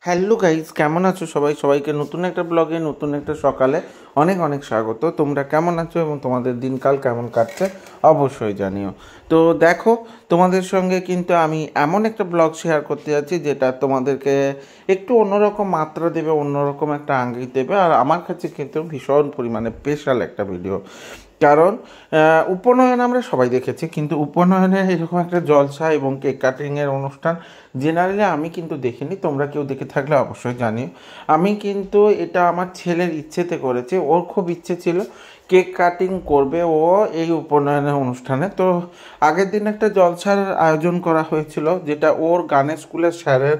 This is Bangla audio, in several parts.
হ্যালো গাইজ, কেমন আছো সবাই? সবাইকে নতুন একটা ব্লগে নতুন একটা সকালে অনেক অনেক স্বাগত। তোমরা কেমন আছো এবং তোমাদের দিনকাল কেমন কাটছে অবশ্যই জানিও। তো দেখো, তোমাদের সঙ্গে কিন্তু আমি এমন একটা ব্লগ শেয়ার করতে যাচ্ছি যেটা তোমাদেরকে একটু অন্যরকম মাত্রা দেবে, অন্যরকম একটা আঙ্গিক দেবে। আর আমার কাছে কিন্তু ভীষণ পরিমাণে স্পেশাল একটা ভিডিও। কারণ উপনয়ন আমরা সবাই দেখেছি, কিন্তু উপনয়নে এরকম একটা জলসা এবং কেক কাটিংয়ের অনুষ্ঠান জেনারেলি আমি কিন্তু দেখিনি। তোমরা কেউ দেখে থাকলে অবশ্যই জানিও। আমি কিন্তু এটা আমার ছেলের ইচ্ছেতে করেছি। ওর খুব ইচ্ছে ছিল কেক কাটিং করবে ও এই উপনয়নের অনুষ্ঠানে। তো আগের দিন একটা জলসার আয়োজন করা হয়েছিল, যেটা ওর গানের স্কুলের স্যারের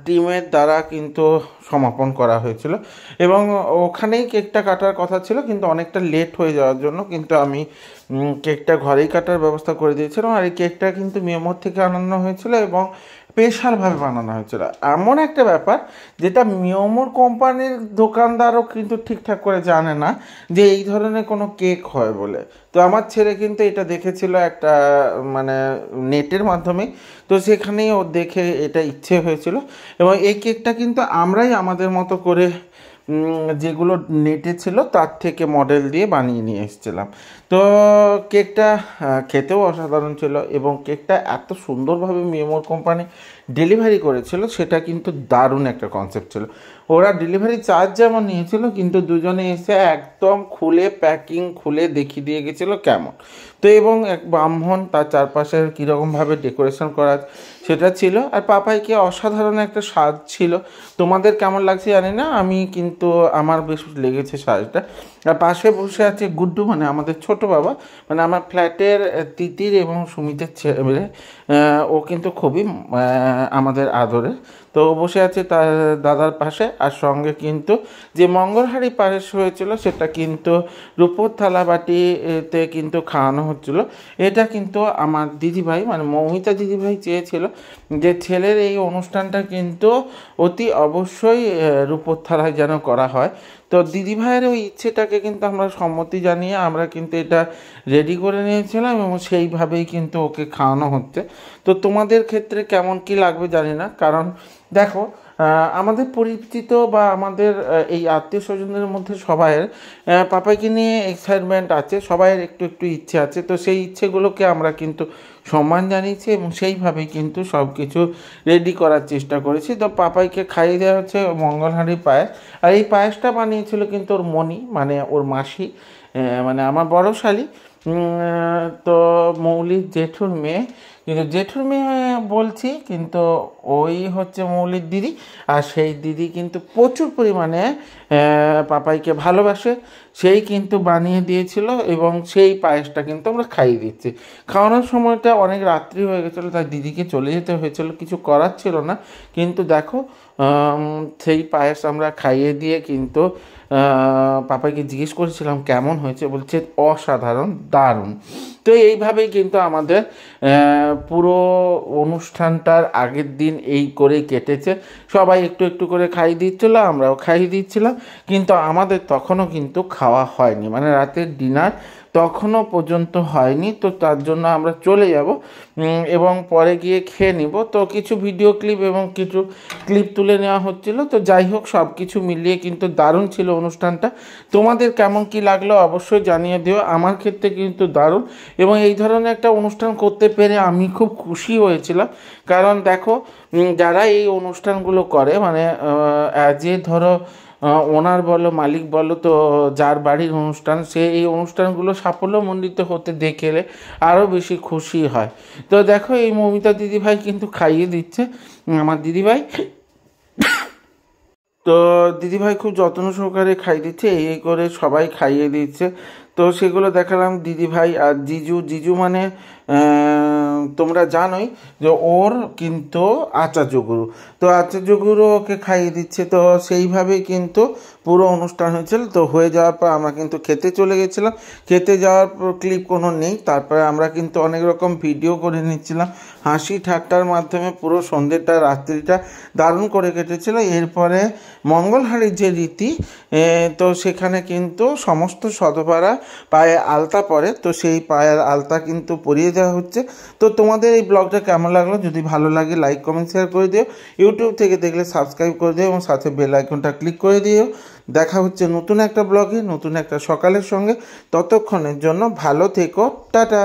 টিমের দ্বারা কিন্তু সমাপন করা হয়েছিল এবং ওখানেই কেকটা কাটার কথা ছিল, কিন্তু অনেকটা লেট হয়ে যাওয়ার জন্য কিন্তু আমি কেকটা ঘরেই কাটার ব্যবস্থা করে দিয়েছিলাম। আর এই কেকটা কিন্তু মিয়ামোর থেকে আনানো হয়েছিল এবং স্পেশালভাবে বানানো হয়েছিল। এমন একটা ব্যাপার যেটা মিয়ামোর কোম্পানির দোকানদারও কিন্তু ঠিকঠাক করে জানে না যে এই ধরনের কোনো কেক হয় বলে। তো আমার ছেলে কিন্তু এটা দেখেছিল একটা মানে নেটের মাধ্যমে, তো সেখানেই ও দেখে এটা ইচ্ছে হয়েছিল এবং এই কেকটা কিন্তু আমরাই আমাদের মতো করে যেগুলো নেটে ছিল তার থেকে মডেল দিয়ে বানিয়ে নিয়ে এসেছিলাম। তো কেকটা খেতেও অসাধারণ ছিল এবং কেকটা এত সুন্দরভাবে মিয়ামোর কোম্পানি ডেলিভারি করেছিল, সেটা কিন্তু দারুণ একটা কনসেপ্ট ছিল। ওরা ডেলিভারি চার্জ যেমন নিয়েছিল, কিন্তু দুজনে এসে একদম খুলে প্যাকিং খুলে দেখিয়ে দিয়ে গেছিলো কেমন। তো এবং এক ব্রাহ্মণ তার চারপাশে কীরকমভাবে ডেকোরেশন করা সেটা ছিল। আর পাপাইকে অসাধারণ একটা সাজ ছিল। তোমাদের কেমন লাগছে জানি না, আমি কিন্তু আমার বেশ লেগেছে সাজটা। আর পাশে বসে আছে গুড্ডু, মানে আমাদের ছোট বাবা, মানে আমার ফ্ল্যাটের তিতির এবং সুমিতের ছেলে। ও কিন্তু খুবই আমাদের আদরে। তো বসে আছে তার দাদার পাশে। আর সঙ্গে কিন্তু যে মঙ্গলহারি পায়েস হয়েছিল সেটা কিন্তু রূপোর থালাবাটিতে কিন্তু খাওয়ানো হচ্ছিল। এটা কিন্তু আমার দিদিভাই মানে মৌমিতা দিদিভাই চেয়েছিল যে ছেলের এই অনুষ্ঠানটা কিন্তু অতি অবশ্যই রূপোর থালায় যেন করা হয়। তো দিদিভাইয়ের ওই ইচ্ছেটাকে কিন্তু আমরা সম্মতি জানিয়ে আমরা কিন্তু এটা রেডি করে নিয়েছিলাম এবং সেইভাবেই কিন্তু ওকে খাওয়ানো হচ্ছে। তো তোমাদের ক্ষেত্রে কেমন কি লাগবে জানি না, কারণ দেখো আমাদের পরিচিত বা আমাদের এই আত্মীয় স্বজনদের মধ্যে সবাইয়ের পাপাইকে নিয়ে এক্সাইটমেন্ট আছে, সবাইয়ের একটু একটু ইচ্ছে আছে। তো সেই ইচ্ছেগুলোকে আমরা কিন্তু সম্মান জানিয়েছি এবং সেইভাবেই কিন্তু সব কিছু রেডি করার চেষ্টা করেছি। তো পাপাইকে খাইয়ে দেওয়া হচ্ছে মঙ্গলহারি পায়েস। আর এই পায়েসটা বানিয়েছিল কিন্তু ওর মনি, মানে ওর মাসি, মানে আমার বড় শালি। তো মৌলির জেঠুর মেয়ে, কিন্তু জেঠুর মেয়ে বলছি কিন্তু ওই হচ্ছে মৌলির দিদি। আর সেই দিদি কিন্তু প্রচুর পরিমাণে পাপাইকে ভালোবাসে, সেই কিন্তু বানিয়ে দিয়েছিল এবং সেই পায়েসটা কিন্তু আমরা খাইয়ে দিচ্ছি। খাওয়ানোর সময়টা অনেক রাত্রি হয়ে গেছিলো, তাই দিদিকে চলে যেতে হয়েছিল, কিছু করার ছিল না। কিন্তু দেখো সেই পায়েস আমরা খাইয়ে দিয়ে কিন্তু পাপাইকে জিজ্ঞেস করেছিলাম কেমন হয়েছে, বলছে অসাধারণ, দারুণ। তো এইভাবেই কিন্তু আমাদের পুরো অনুষ্ঠানটার আগের দিন এই করেই কেটেছে। সবাই একটু একটু করে খাইয়ে দিচ্ছিল, আমরাও খাইয়ে দিচ্ছিলাম, কিন্তু আমাদের তখনও কিন্তু খাওয়া হয়নি, মানে রাতের ডিনার তখনও পর্যন্ত হয়নি। তো তার জন্য আমরা চলে যাব এবং পরে গিয়ে খেয়ে নিব। তো কিছু ভিডিও ক্লিপ এবং কিছু ক্লিপ তুলে নেওয়া হচ্ছিল। তো যাই হোক, সব কিছু মিলিয়ে কিন্তু দারুণ ছিল অনুষ্ঠানটা। তোমাদের কেমন কি লাগলো অবশ্যই জানিয়ে দিও। আমার ক্ষেত্রে কিন্তু দারুণ, এবং এই ধরনের একটা অনুষ্ঠান করতে পেরে আমি খুব খুশি হয়েছিলাম। কারণ দেখো, যারা এই অনুষ্ঠানগুলো করে, মানে যে ধরো ওনার বলো মালিক বলো, তো যার বাড়ির অনুষ্ঠান সে এই অনুষ্ঠানগুলো সাফল্যমণ্ডিত হতে দেখলে আরও বেশি খুশি হয়। তো দেখো, এই মৌমিতা দিদিভাই কিন্তু খাইয়ে দিচ্ছে আমার দিদিভাই। তো দিদিভাই খুব যত্ন সহকারে খাইয়ে দিচ্ছে, এই করে সবাই খাইয়ে দিচ্ছে। তো সেগুলো দেখালাম দিদিভাই। আর জিজু, জিজু মানে তোমরা জানোই যে ওর কিন্তু আচার্য গুরু, তো আচার্য গুরু ওকে খাইয়ে দিচ্ছে। তো সেইভাবেই কিন্তু পুরো অনুষ্ঠান হয়েছিল। তো হয়ে যাওয়ার পর আমরা কিন্তু খেতে চলে গেছিলাম। খেতে যাওয়ার পর ক্লিপ কোনো নেই, তারপরে আমরা কিন্তু অনেক রকম ভিডিও করে নিচ্ছিলাম, হাসি ঠাট্টার মাধ্যমে পুরো সন্ধ্যেটা রাত্রিটা দারুণ করে কেটেছিল। এরপরে মঙ্গলহারির যে রীতি, তো সেখানে কিন্তু সমস্ত সধবারা পায়ে আলতা পরে, তো সেই পায়ের আলতা কিন্তু পরিয়ে দেওয়া হচ্ছে। তো তোমাদের এই ব্লগটা কেমন লাগলো? যদি ভালো লাগে লাইক কমেন্ট শেয়ার করে দিও, ইউটিউব থেকে দেখলে সাবস্ক্রাইব করে দিও এবং সাথে বেল আইকনটা ক্লিক করে দিও। দেখা হচ্ছে নতুন একটা ব্লগে, নতুন একটা সকালের সঙ্গে। ততক্ষণের জন্য ভালো থেকো, টাটা।